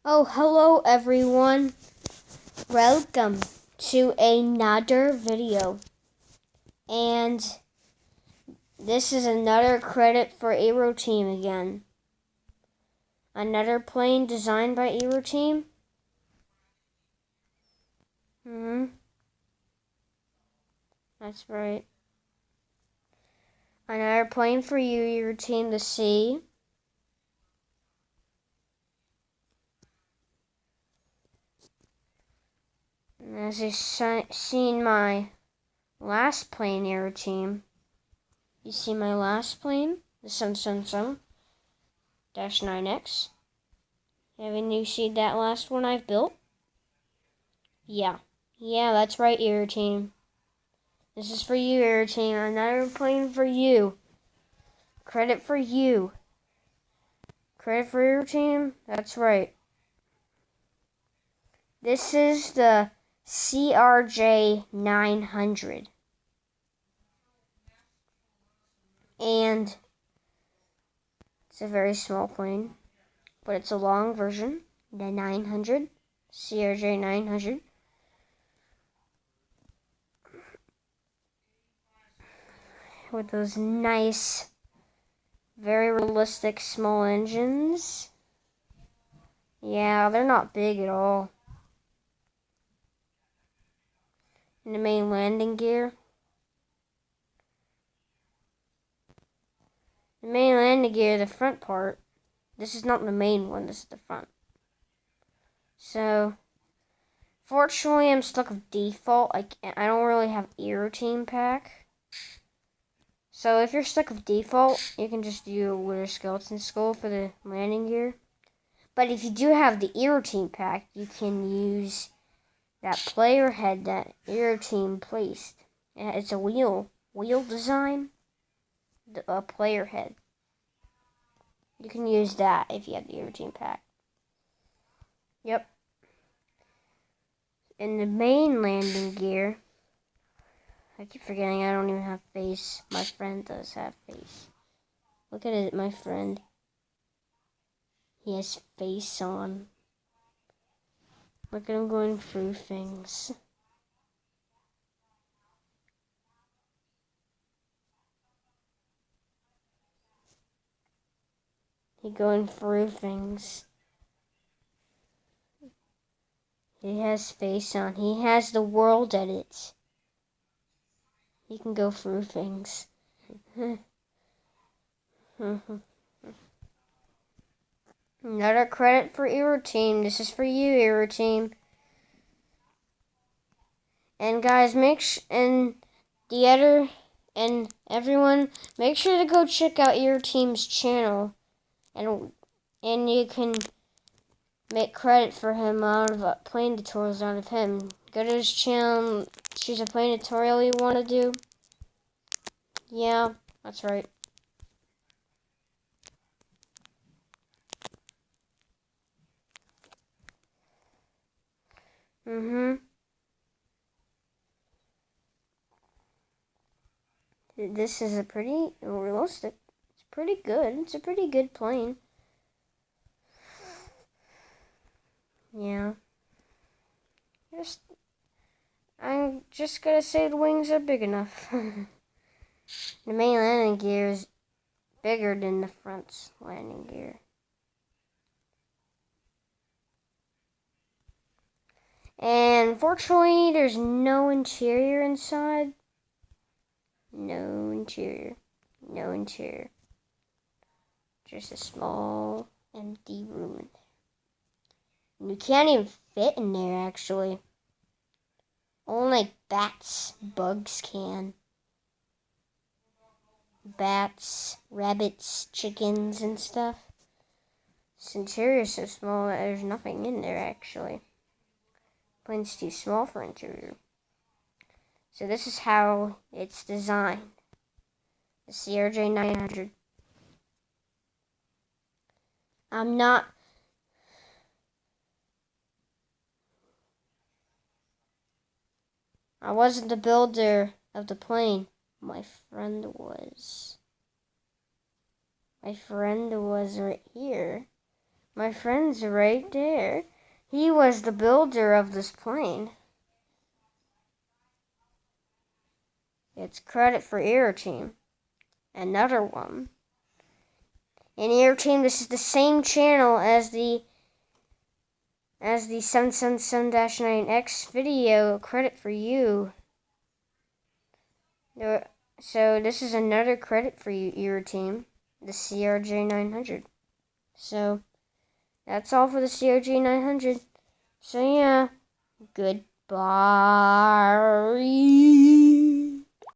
Oh, hello everyone. Welcome to another video. And this is another credit for Aeroteam again. Another plane designed by Aeroteam. That's right. Another plane for you, Aeroteam, to see. As you've seen my last plane, Aeroteam, you see my last plane, the 777-9X. Haven't you seen that last one I've built? Yeah, that's right, Aeroteam. This is for you, Aeroteam. Another plane for you. Credit for you. Credit for Aeroteam? That's right. This is the CRJ-900. And it's a very small plane, but it's a long version, the 900, CRJ-900. With those nice, very realistic small engines. Yeah, they're not big at all. And the main landing gear. The main landing gear, the front part. This is not the main one, this is the front. So, fortunately, I'm stuck with default. I don't really have Aeroteam pack. So if you're stuck with default, you can just do a Wither Skeleton Skull for the landing gear. But if you do have the Aeroteam pack, you can use that player head that Aeroteam placed. It's a wheel design, a player head. You can use that if you have the Aeroteam pack. Yep. In the main landing gear, I keep forgetting I don't even have face. My friend does have face. Look at it, my friend. He has face on. Look at him going through things. He going through things. He has face on. He has the world edit. He can go through things. Another credit for Aeroteam. This is for you, Aeroteam. And guys, and everyone, make sure to go check out Aeroteam's channel, and you can make credit for him out of plane tutorials out of him. Go to his channel, choose a plane tutorial you want to do. Yeah, that's right. This is a pretty realistic. It's pretty good. It's a pretty good plane. Yeah. I'm just gonna say the wings are big enough. The main landing gear is bigger than the front landing gear. And fortunately, there's no interior inside. No interior. Just a small, empty room in there. And you can't even fit in there, actually. Only bats, bugs can. Bats, rabbits, chickens, and stuff. This interior is so small that there's nothing in there, actually. Plane's too small for interior. So this is how it's designed. The CRJ-900. I wasn't the builder of the plane. My friend was. My friend was right here. My friend's right there. He was the builder of this plane. It's credit for Aeroteam. Another one. And Aeroteam, this is the same channel as the 777-9X video. Credit for you. So this is another credit for you, Aeroteam. The CRJ-900. So that's all for the CRJ-900. So yeah, goodbye.